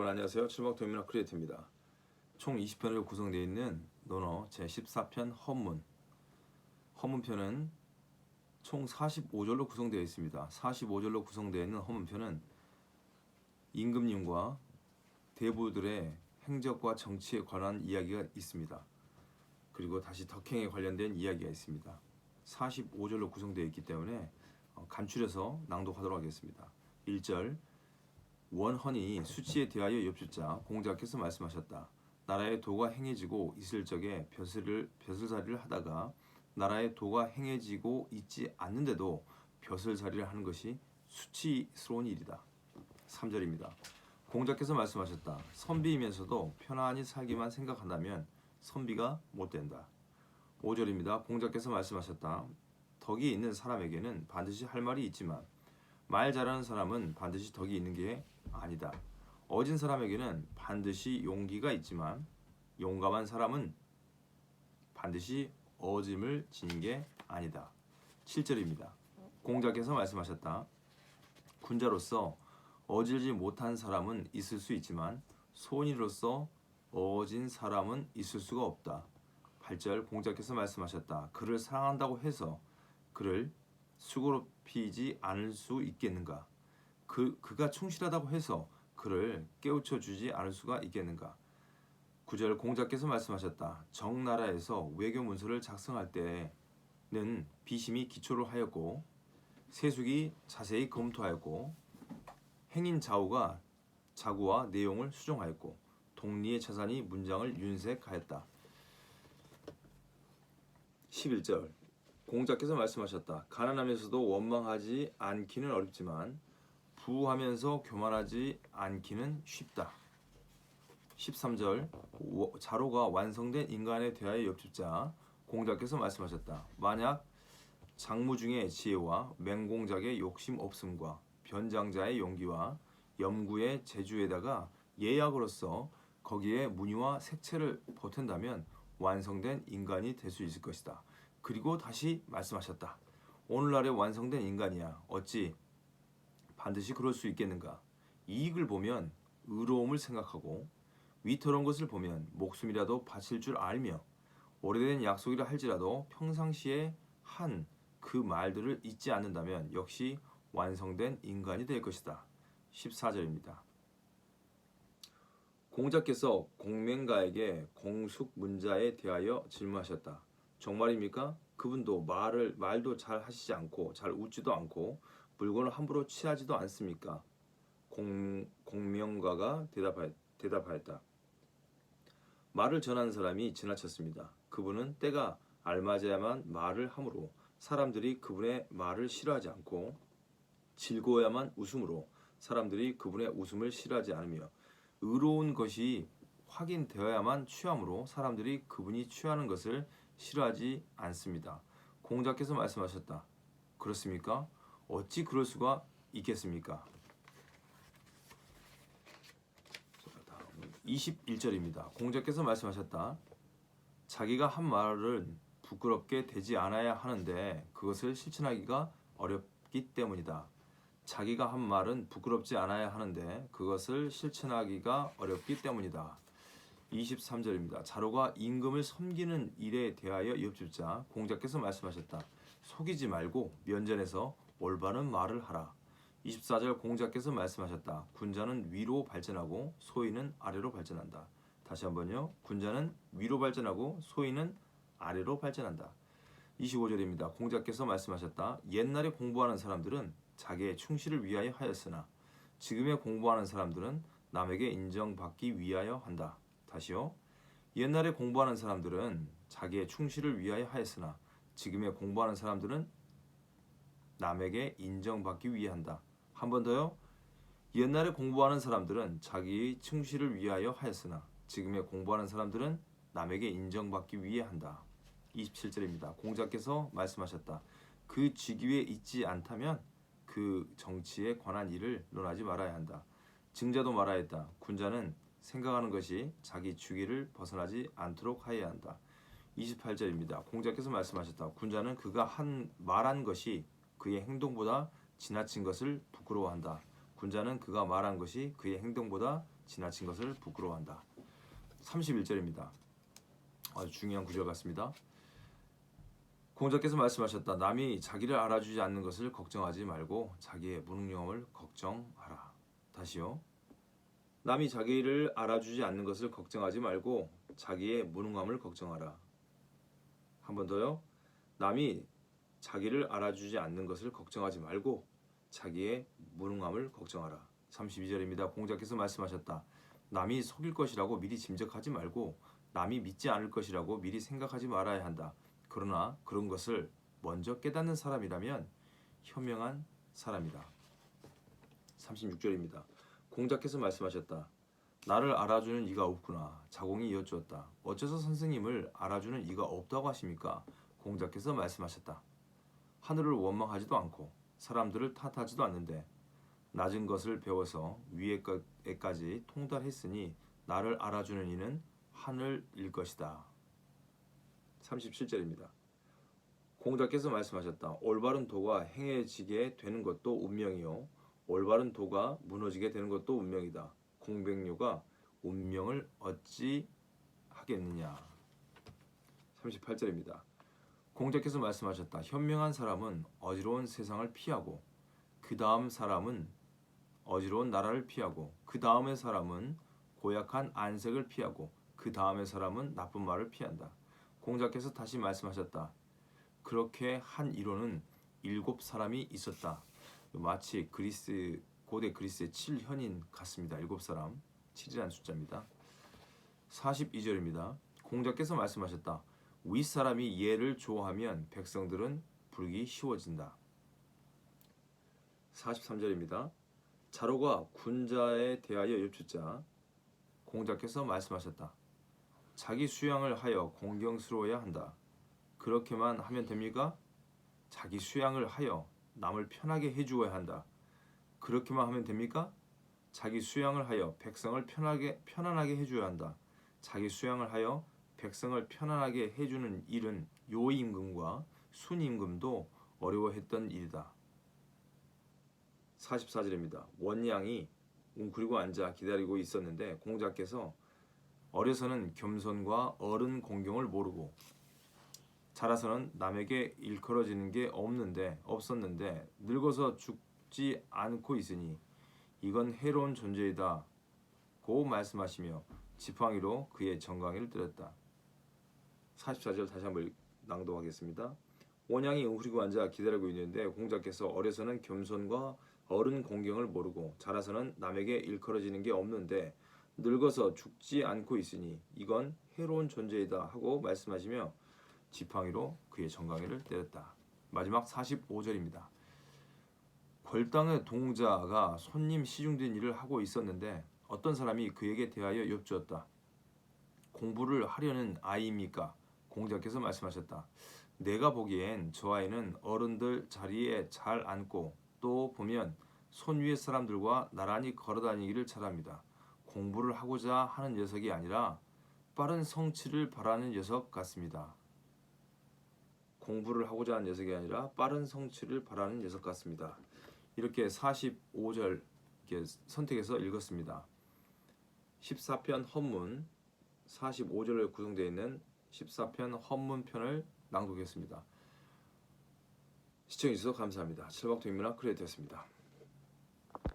안녕하세요. 칠박도민학 크리에이터입니다. 총 20편으로 구성되어 있는 논어 제14편 헌문. 헌문편은 총 45절로 구성되어 있습니다. 45절로 구성되어 있는 헌문편은 임금님과 대부들의 행적과 정치에 관한 이야기가 있습니다. 그리고 다시 덕행에 관련된 이야기가 있습니다. 45절로 구성되어 있기 때문에 간추려서 낭독하도록 하겠습니다. 1절 원헌이 수치에 대하여 엽주자 공자께서 말씀하셨다. 나라의 도가 행해지고 있을 적에 벼슬살이를 하다가 나라의 도가 행해지고 있지 않는데도 벼슬살이를 하는 것이 수치스러운 일이다. 3절입니다. 공자께서 말씀하셨다. 선비이면서도 편안히 살기만 생각한다면 선비가 못된다. 5절입니다. 공자께서 말씀하셨다. 덕이 있는 사람에게는 반드시 할 말이 있지만 말 잘하는 사람은 반드시 덕이 있는 게 아니다. 어진 사람에게는 반드시 용기가 있지만 용감한 사람은 반드시 어짐을 지닌 게 아니다. 7절입니다. 공자께서 말씀하셨다. 군자로서 어질지 못한 사람은 있을 수 있지만 소인으로서 어진 사람은 있을 수가 없다. 8절 공자께서 말씀하셨다. 그를 사랑한다고 해서 그를 수고롭히지 않을 수 있겠는가? 그가 충실하다고 해서 그를 깨우쳐 주지 않을 수가 있겠는가? 9절 공자께서 말씀하셨다. 정나라에서 외교 문서를 작성할 때는 비심이 기초를 하였고 세숙이 자세히 검토하였고 행인 자우가 자구와 내용을 수정하였고 독리의 차산이 문장을 윤색하였다. 11절 공자께서 말씀하셨다. 가난하면서도 원망하지 않기는 어렵지만 부하면서 교만하지 않기는 쉽다. 13절 자로가 완성된 인간에 대하여 엽주자 공자께서 말씀하셨다. 만약 장무 중의 지혜와 맹공작의 욕심 없음과 변장자의 용기와 염구의 재주에다가 예약으로서 거기에 문의와 색채를 보탠다면 완성된 인간이 될 수 있을 것이다. 그리고 다시 말씀하셨다. 오늘날에 완성된 인간이야 어찌 반드시 그럴 수 있겠는가? 이익을 보면 의로움을 생각하고 위태로운 것을 보면 목숨이라도 바칠 줄 알며 오래된 약속이라 할지라도 평상시에 한 그 말들을 잊지 않는다면 역시 완성된 인간이 될 것이다. 14절입니다. 공자께서 공맹가에게 공숙문자에 대하여 질문하셨다. 정말입니까? 그분도 말도 잘 하시지 않고 잘 웃지도 않고 물건을 함부로 취하지도 않습니까? 공명가가 대답하였다. 말을 전하는 사람이 지나쳤습니다. 그분은 때가 알맞아야만 말을 하므로 사람들이 그분의 말을 싫어하지 않고 즐거워야만 웃음으로 사람들이 그분의 웃음을 싫어하지 않으며 의로운 것이 확인되어야만 취함으로 사람들이 그분이 취하는 것을 싫어하지 않습니다. 공자께서 말씀하셨다. 그렇습니까? 어찌 그럴 수가 있겠습니까? 21절입니다. 공자께서 말씀하셨다. 자기가 한 말은 부끄럽게 되지 않아야 하는데 그것을 실천하기가 어렵기 때문이다. 자기가 한 말은 부끄럽지 않아야 하는데 그것을 실천하기가 어렵기 때문이다. 23절입니다. 자로가 임금을 섬기는 일에 대하여 엽주자 공자께서 말씀하셨다. 속이지 말고 면전에서 올바른 말을 하라. 24절 공자께서 말씀하셨다. 군자는 위로 발전하고 소인은 아래로 발전한다. 다시 한번요. 군자는 위로 발전하고 소인은 아래로 발전한다. 25절입니다. 공자께서 말씀하셨다. 옛날에 공부하는 사람들은 자기의 충실을 위하여 하였으나 지금에 공부하는 사람들은 남에게 인정받기 위하여 한다. 다시요. 옛날에 공부하는 사람들은 자기의 충실을 위하여 하였으나 지금에 공부하는 사람들은 남에게 인정받기 위해 한다. 한 번 더요. 옛날에 공부하는 사람들은 자기의 충실을 위하여 하였으나 지금에 공부하는 사람들은 남에게 인정받기 위해 한다. 27절입니다. 공자께서 말씀하셨다. 그 직위에 있지 않다면 그 정치에 관한 일을 논하지 말아야 한다. 증자도 말하였다. 군자는 생각하는 것이 자기 주기를 벗어나지 않도록 하여야 한다. 28절입니다. 공자께서 말씀하셨다. 군자는 그가 말한 것이 그의 행동보다 지나친 것을 부끄러워한다. 군자는 그가 말한 것이 그의 행동보다 지나친 것을 부끄러워한다. 31절입니다. 아주 중요한 구절 같습니다. 공자께서 말씀하셨다. 남이 자기를 알아주지 않는 것을 걱정하지 말고 자기의 무능력을 걱정하라. 다시요. 남이 자기를 알아주지 않는 것을 걱정하지 말고 자기의 무능함을 걱정하라. 한 번 더요. 남이 자기를 알아주지 않는 것을 걱정하지 말고 자기의 무능함을 걱정하라. 32절입니다. 공자께서 말씀하셨다. 남이 속일 것이라고 미리 짐작하지 말고 남이 믿지 않을 것이라고 미리 생각하지 말아야 한다. 그러나 그런 것을 먼저 깨닫는 사람이라면 현명한 사람이다. 36절입니다. 공자께서 말씀하셨다. 나를 알아주는 이가 없구나. 자공이 이어주었다. 어째서 선생님을 알아주는 이가 없다고 하십니까? 공자께서 말씀하셨다. 하늘을 원망하지도 않고 사람들을 탓하지도 않는데 낮은 것을 배워서 위에까지 통달했으니 나를 알아주는 이는 하늘일 것이다. 37절입니다. 공자께서 말씀하셨다. 올바른 도가 행해지게 되는 것도 운명이요 올바른 도가 무너지게 되는 것도 운명이다. 공백료가 운명을 어찌 하겠느냐. 38절입니다. 공자께서 말씀하셨다. 현명한 사람은 어지러운 세상을 피하고 그 다음 사람은 어지러운 나라를 피하고 그 다음의 사람은 고약한 안색을 피하고 그 다음의 사람은 나쁜 말을 피한다. 공자께서 다시 말씀하셨다. 그렇게 한 이론은 7사람이 있었다. 마치 고대 그리스의 7현인 같습니다. 7사람, 7이라는 숫자입니다. 42절입니다. 공자께서 말씀하셨다. 윗사람이 예를 좋아하면 백성들은 부르기 쉬워진다. 43절입니다. 자로가 군자에 대하여 엽주자 공자께서 말씀하셨다. 자기 수양을 하여 공경스러워야 한다. 그렇게만 하면 됩니까? 자기 수양을 하여 남을 편하게 해주어야 한다. 그렇게만 하면 됩니까? 자기 수양을 하여 백성을 편안하게 해줘야 한다. 자기 수양을 하여 백성을 편안하게 해주는 일은 요임금과 순임금도 어려워했던 일이다. 44절입니다. 원양이 웅크리고 앉아 기다리고 있었는데 공자께서 어려서는 겸손과 어른 공경을 모르고 자라서는 남에게 일컬어지는 게 없었는데 늙어서 죽지 않고 있으니 이건 해로운 존재이다 고 말씀하시며 지팡이로 그의 정강이를 때렸다. 44절 다시 한번 낭독하겠습니다. 원양이 웅크리고 앉아 기다리고 있는데 공자께서 어려서는 겸손과 어른 공경을 모르고 자라서는 남에게 일컬어지는 게 없는데 늙어서 죽지 않고 있으니 이건 해로운 존재이다 하고 말씀하시며 지팡이로 그의 정강이를 때렸다. 마지막 45절입니다. 골당의 동자가 손님 시중된 일을 하고 있었는데 어떤 사람이 그에게 대하여 엽주었다. 공부를 하려는 아이입니까? 공자께서 말씀하셨다. 내가 보기엔 저 아이는 어른들 자리에 잘 앉고 또 보면 손 위의 사람들과 나란히 걸어다니기를 잘합니다. 공부를 하고자 하는 녀석이 아니라 빠른 성취를 바라는 녀석 같습니다. 공부를 하고자 하는 녀석이 아니라 빠른 성취를 바라는 녀석 같습니다. 이렇게 45절 선택해서 읽었습니다. 14편 헌문 45절로 구성되어 있는 14편 헌문편을 낭독했습니다. 시청해주셔서 감사합니다. 칠박통인문학 크리에이터였습니다.